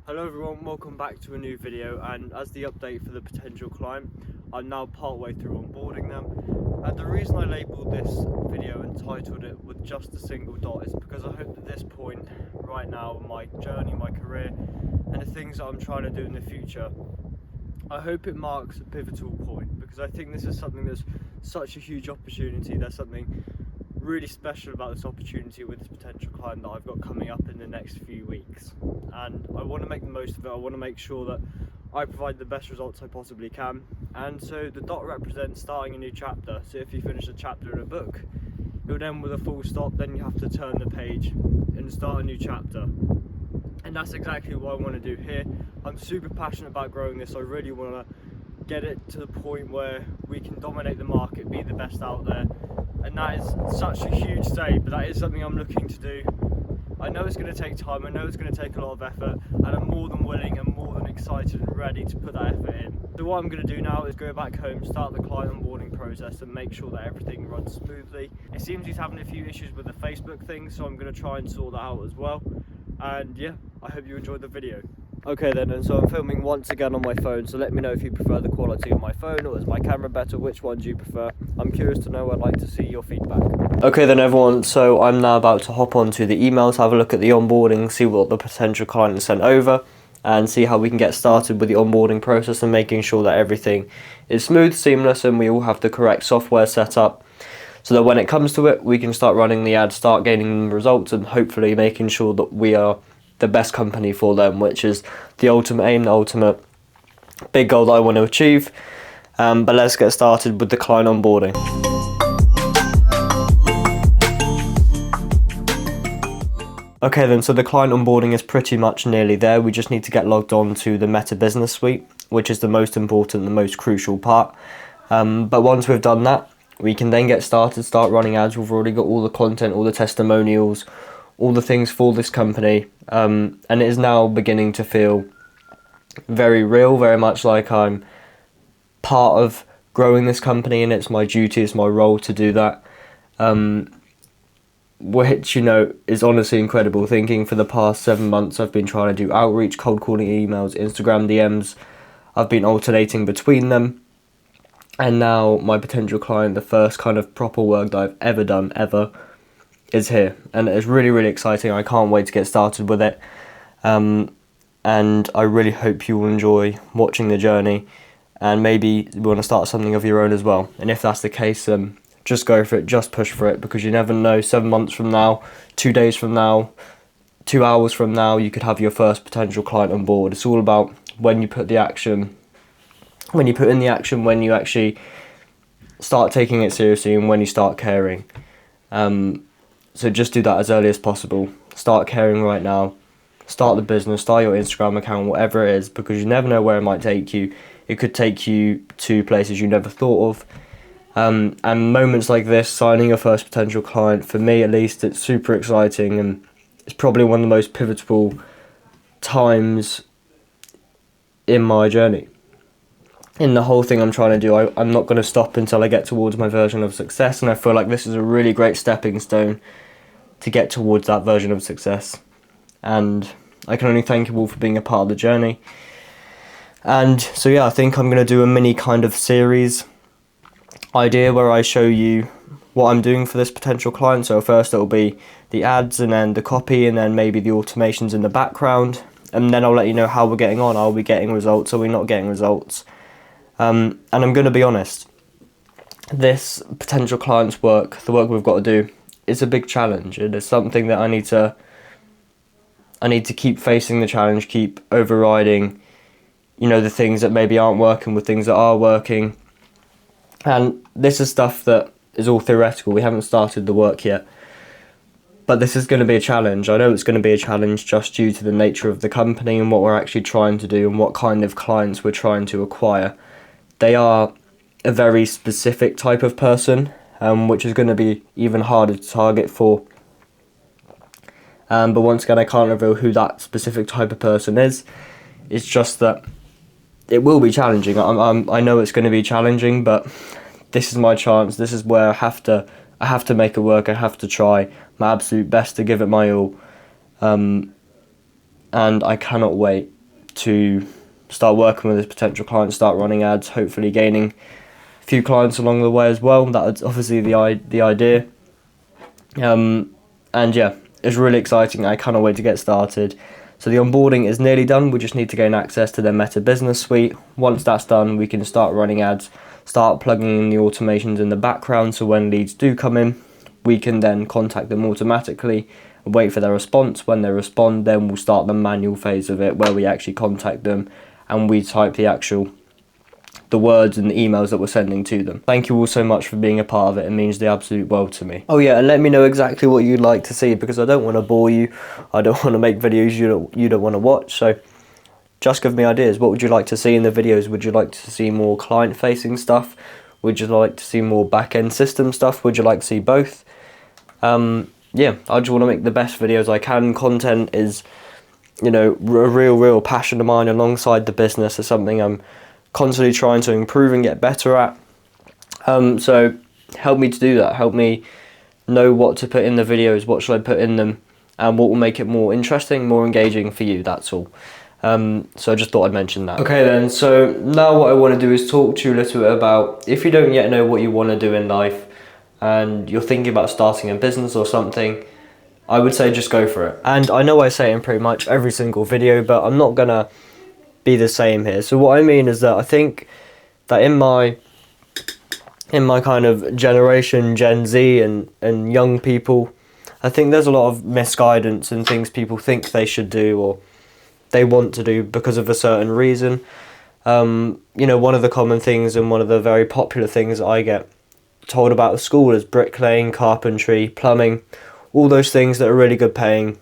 Hello everyone, welcome back to a new video, and as the update for the potential client, I'm now partway through onboarding them. And the reason I labelled this video and titled it with just a single dot is because I hope at this point right now in my journey, my career, and the things that I'm trying to do in the future, I hope it marks a pivotal point, because I think this is something that's such a huge opportunity. There's something really special about this opportunity with this potential client that I've got coming up in the next few weeks, and I want to make the most of it. I want to make sure that I provide the best results I possibly can, and so the dot represents starting a new chapter. So if you finish a chapter in a book, it would end with a full stop, then you have to turn the page and start a new chapter. And that's exactly what I want to do here. I'm super passionate about growing this. I really want to get it to the point where we can dominate the market, be the best out there. And that is such a huge say, but that is something I'm looking to do. I know it's going to take time, I know it's going to take a lot of effort, and I'm more than willing and more than excited and ready to put that effort in. So what I'm going to do now is go back home, start the client onboarding process and make sure that everything runs smoothly. It seems he's having a few issues with the Facebook thing, so I'm going to try and sort that out as well. And yeah, I hope you enjoyed the video. Okay then, and so I'm filming once again on my phone, so let me know if you prefer the quality of my phone or is my camera better, which one do you prefer? I'm curious to know, I'd like to see your feedback. Okay then everyone, so I'm now about to hop onto the emails, have a look at the onboarding, see what the potential client has sent over, and see how we can get started with the onboarding process and making sure that everything is smooth, seamless, and we all have the correct software set up, so that when it comes to it, we can start running the ads, start gaining results, and hopefully making sure that we are the best company for them, which is the ultimate aim, the ultimate big goal that I want to achieve. But let's get started with the client onboarding. Okay then, so the client onboarding is pretty much nearly there. We just need to get logged on to the Meta Business Suite, which is the most important, the most crucial part. But once we've done that, we can then get started, start running ads. We've already got all the content, all the testimonials, all the things for this company, and it is now beginning to feel very real, very much like I'm part of growing this company, and it's my duty, it's my role to do that, which, you know, is honestly incredible. Thinking for the past 7 months I've been trying to do outreach, cold calling, emails, Instagram DMs, I've been alternating between them, and now my potential client, the first kind of proper work that I've ever done, is here, and it's really, really exciting. I can't wait to get started with it, and I really hope you will enjoy watching the journey, and maybe you want to start something of your own as well. And if that's the case, just go for it, just push for it, because you never know, 7 months from now, 2 days from now, 2 hours from now, you could have your first potential client on board. It's all about when you put in the action, when you actually start taking it seriously, and when you start caring. So just do that as early as possible. Start caring right now. Start the business, start your Instagram account, whatever it is, because you never know where it might take you. It could take you to places you never thought of. And moments like this, signing your first potential client, for me at least, it's super exciting, and it's probably one of the most pivotal times in my journey. In the whole thing I'm trying to do, I'm not going to stop until I get towards my version of success, and I feel like this is a really great stepping stone to get towards that version of success. And I can only thank you all for being a part of the journey. And so yeah, I think I'm going to do a mini kind of series idea where I show you what I'm doing for this potential client. So first it'll be the ads, and then the copy, and then maybe the automations in the background, and then I'll let you know how we're getting on. Are we getting results? Are we not getting results? And I'm going to be honest, this potential client's work, the work we've got to do, is a big challenge. It is something that I need to keep facing the challenge, keep overriding, you know, the things that maybe aren't working with things that are working. And this is stuff that is all theoretical. We haven't started the work yet. But this is going to be a challenge. I know it's going to be a challenge just due to the nature of the company and what we're actually trying to do and what kind of clients we're trying to acquire. They are a very specific type of person, which is going to be even harder to target for. But once again, I can't reveal who that specific type of person is. It's just that it will be challenging. I know it's going to be challenging, but this is my chance. This is where I have to make it work. I have to try my absolute best to give it my all. And I cannot wait to start working with this potential client, start running ads, hopefully gaining a few clients along the way as well. That's obviously the idea. And yeah, it's really exciting. I cannot wait to get started. So the onboarding is nearly done. We just need to gain access to their Meta Business Suite. Once that's done, we can start running ads, start plugging in the automations in the background, so when leads do come in, we can then contact them automatically and wait for their response. When they respond, then we'll start the manual phase of it, where we actually contact them and we type the words and the emails that we're sending to them. Thank you all so much for being a part of it. It means the absolute world to me. Oh yeah, and let me know exactly what you'd like to see, because I don't want to bore you. I don't want to make videos you don't want to watch. So just give me ideas. What would you like to see in the videos? Would you like to see more client-facing stuff? Would you like to see more back-end system stuff? Would you like to see both? Yeah, I just want to make the best videos I can. Content is, a real passion of mine alongside the business. It's something I'm constantly trying to improve and get better at. So help me to do that. Help me know what to put in the videos, what should I put in them, and what will make it more interesting, more engaging for you, that's all. So I just thought I'd mention that. Okay then, so now what I want to do is talk to you a little bit about, if you don't yet know what you want to do in life and you're thinking about starting a business or something, I would say just go for it. And I know I say it in pretty much every single video, but I'm not gonna be the same here. So what I mean is that I think that in my kind of generation, Gen Z and young people, I think there's a lot of misguidance and things people think they should do or they want to do because of a certain reason. One of the common things and one of the very popular things I get told about at school is bricklaying, carpentry, plumbing, all those things that are really good paying.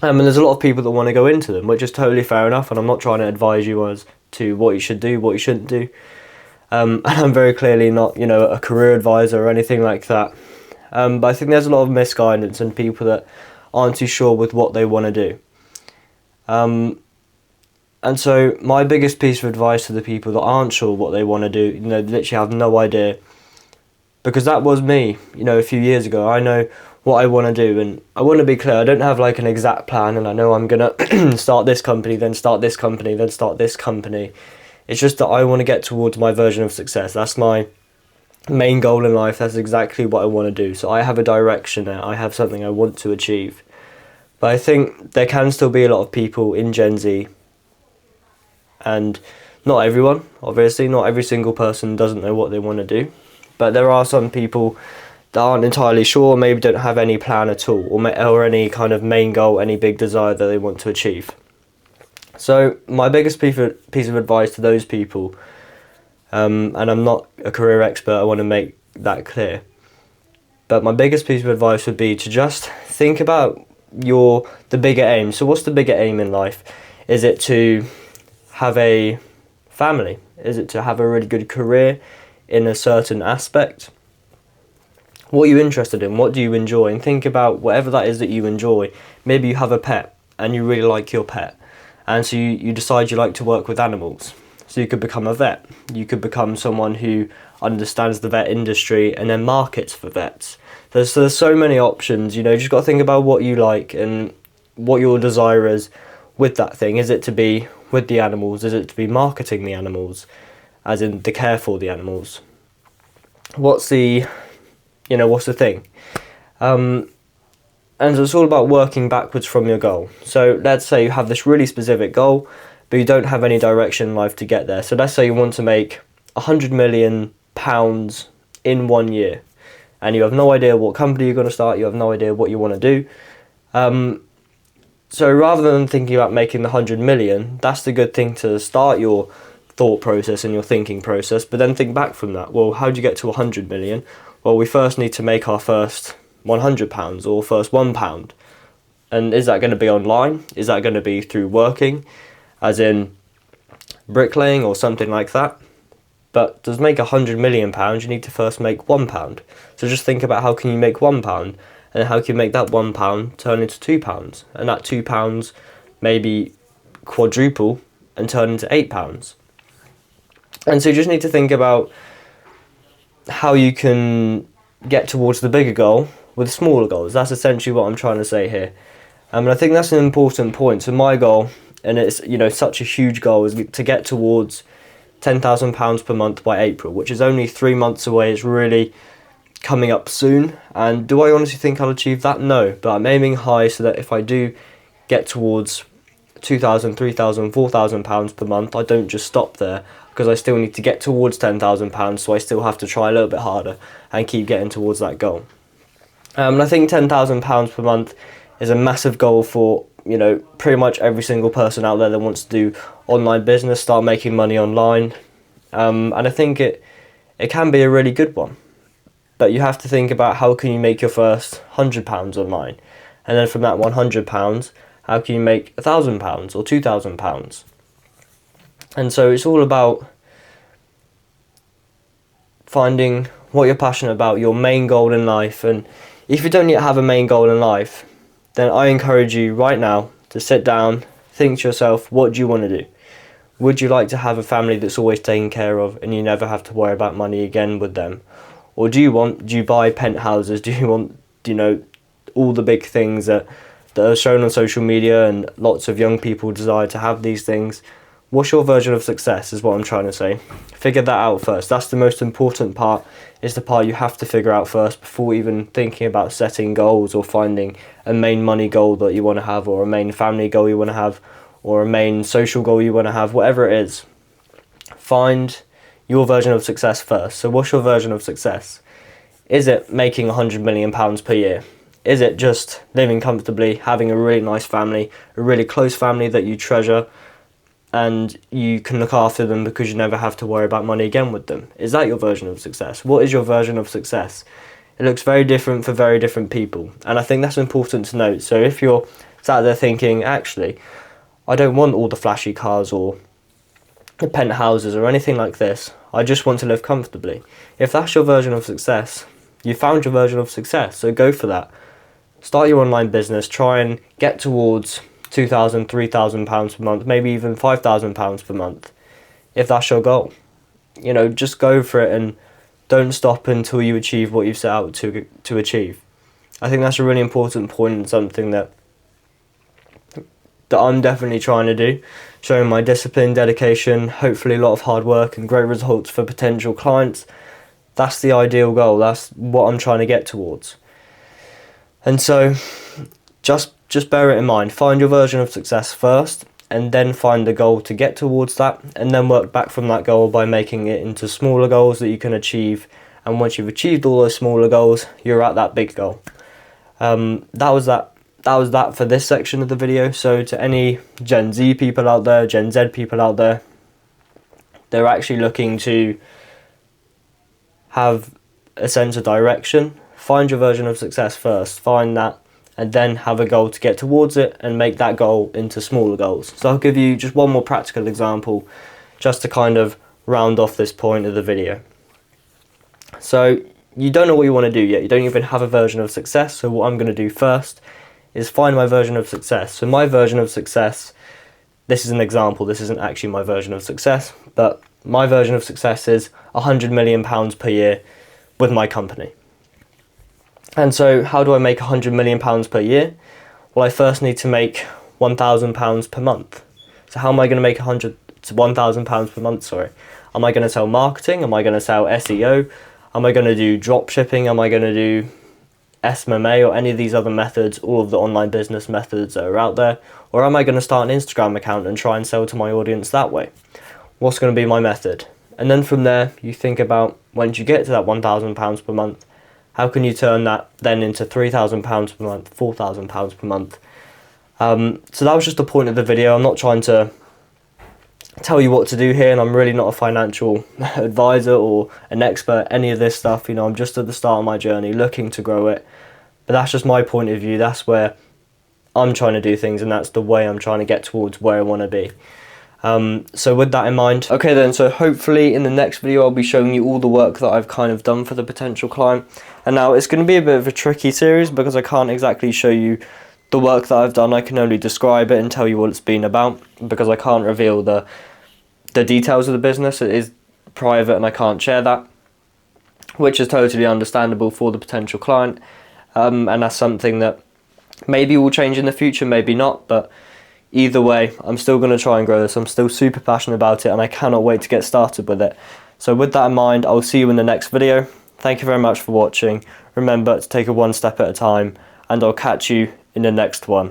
And there's a lot of people that want to go into them, which is totally fair enough, and I'm not trying to advise you as to what you should do, what you shouldn't do. And I'm very clearly not, a career advisor or anything like that. But I think there's a lot of misguidance and people that aren't too sure with what they want to do. And so my biggest piece of advice to the people that aren't sure what they want to do, literally have no idea, because that was me, a few years ago. I know what I want to do, and I want to be clear, I don't have like an exact plan, and I know I'm going to start this company, then start this company, then start this company. It's just that I want to get towards my version of success. That's my main goal in life. That's exactly what I want to do. So I have a direction there. I have something I want to achieve. But I think there can still be a lot of people in Gen Z, and not everyone, obviously, not every single person doesn't know what they want to do, but there are some people that aren't entirely sure, maybe don't have any plan at all, or any kind of main goal, any big desire that they want to achieve. So my biggest piece of advice to those people, and I'm not a career expert, I want to make that clear, but my biggest piece of advice would be to just think about the bigger aim. So what's the bigger aim in life? Is it to have a family? Is it to have a really good career in a certain aspect? What are you interested in? What do you enjoy? And think about whatever that is that you enjoy. Maybe you have a pet and you really like your pet, and so you decide you like to work with animals. So you could become a vet. You could become someone who understands the vet industry and then markets for vets. There's so many options, you just got to think about what you like and what your desire is with that thing. Is it to be with the animals? Is it to be marketing the animals, as in the care for the animals? What's the thing? And so it's all about working backwards from your goal. So let's say you have this really specific goal, but you don't have any direction in life to get there. So let's say you want to make £100 million in 1 year, and you have no idea what company you're going to start, you have no idea what you want to do. So rather than thinking about making the 100 million, that's the good thing to start your thought process and your thinking process, but then think back from that. Well, how do you get to 100 million? Well, we first need to make our first £100 or first £1. And is that going to be online? Is that going to be through working, as in bricklaying or something like that? But to make £100 million, you need to first make £1. So just think about how can you make £1, and how can you make that £1 turn into £2, and that £2 maybe quadruple and turn into £8. And so you just need to think about how you can get towards the bigger goal with smaller goals. That's essentially what I'm trying to say here. And I think that's an important point. So my goal and it's, you know, such a huge goal, is to get towards £10,000 per month by April, which is only 3 months away. It's really coming up soon. And do I honestly think I'll achieve that? No, but I'm aiming high so that if I do get towards £2,000, £3,000, £4,000 per month, I don't just stop there, because I still need to get towards £10,000, so I still have to try a little bit harder and keep getting towards that goal. And I think £10,000 per month is a massive goal for, you know, pretty much every single person out there that wants to do online business, start making money online. And I think it can be a really good one. But you have to think about, how can you make your first £100 online? And then from that £100, how can you make £1,000 or £2,000? And so it's all about finding what you're passionate about, your main goal in life. And if you don't yet have a main goal in life, then I encourage you right now to sit down, think to yourself, what do you want to do? Would you like to have a family that's always taken care of and you never have to worry about money again with them? Or do you buy penthouses? Do you want, you know, all the big things that are shown on social media, and lots of young people desire to have these things? What's your version of success, is what I'm trying to say. Figure that out first. That's the most important part, is the part you have to figure out first before even thinking about setting goals or finding a main money goal that you want to have, or a main family goal you want to have, or a main social goal you want to have, whatever it is. Find your version of success first. So what's your version of success? Is it making £100 million per year? Is it just living comfortably, having a really nice family, a really close family that you treasure, and you can look after them because you never have to worry about money again with them? Is that your version of success? What is your version of success? It looks very different for very different people, and I think that's important to note. So if you're sat there thinking, actually, I don't want all the flashy cars or the penthouses or anything like this, I just want to live comfortably. If that's your version of success, you found your version of success, so go for that. Start your online business, try and get towards £2,000, £3,000 per month, maybe even £5,000 per month, if that's your goal. You know, just go for it and don't stop until you achieve what you've set out to achieve. I think that's a really important point, and something that I'm definitely trying to do, showing my discipline, dedication, hopefully a lot of hard work and great results for potential clients. That's the ideal goal. That's what I'm trying to get towards. And so just bear it in mind. Find your version of success first, and then find the goal to get towards that, and then work back from that goal by making it into smaller goals that you can achieve. And once you've achieved all those smaller goals, you're at that big goal. That was that for this section of the video. So to any Gen Z people out there, Gen Z people out there, they're actually looking to have a sense of direction. Find your version of success first, find that, and then have a goal to get towards it, and make that goal into smaller goals. So I'll give you just one more practical example, just to kind of round off this point of the video. So you don't know what you want to do yet, you don't even have a version of success. So what I'm going to do first is find my version of success. So my version of success, this is an example, this isn't actually my version of success, but my version of success is £100 million per year with my company. And so how do I make £100 million per year? Well, I first need to make £1,000 per month. So how am I going to make £1,000 per month, sorry? Am I going to sell marketing? Am I going to sell SEO? Am I going to do drop shipping? Am I going to do SMMA or any of these other methods, all of the online business methods that are out there? Or am I going to start an Instagram account and try and sell to my audience that way? What's going to be my method? And then from there, you think about, once you get to that £1,000 per month, how can you turn that then into £3,000 per month, £4,000 per month? So that was just the point of the video. I'm not trying to tell you what to do here, and I'm really not a financial advisor or an expert, any of this stuff. You know, I'm just at the start of my journey, looking to grow it. But that's just my point of view. That's where I'm trying to do things, and that's the way I'm trying to get towards where I want to be. So with that in mind, okay then, so hopefully in the next video I'll be showing you all the work that I've kind of done for the potential client. And now it's going to be a bit of a tricky series because I can't exactly show you the work that I've done. I can only describe it and tell you what it's been about, because I can't reveal the details of the business. It is private and I can't share that, which is totally understandable for the potential client. And that's something that maybe will change in the future, maybe not, but Either way, I'm still going to try and grow this. I'm still super passionate about it and I cannot wait to get started with it. So with that in mind, I'll see you in the next video. Thank you very much for watching. Remember to take it one step at a time, and I'll catch you in the next one.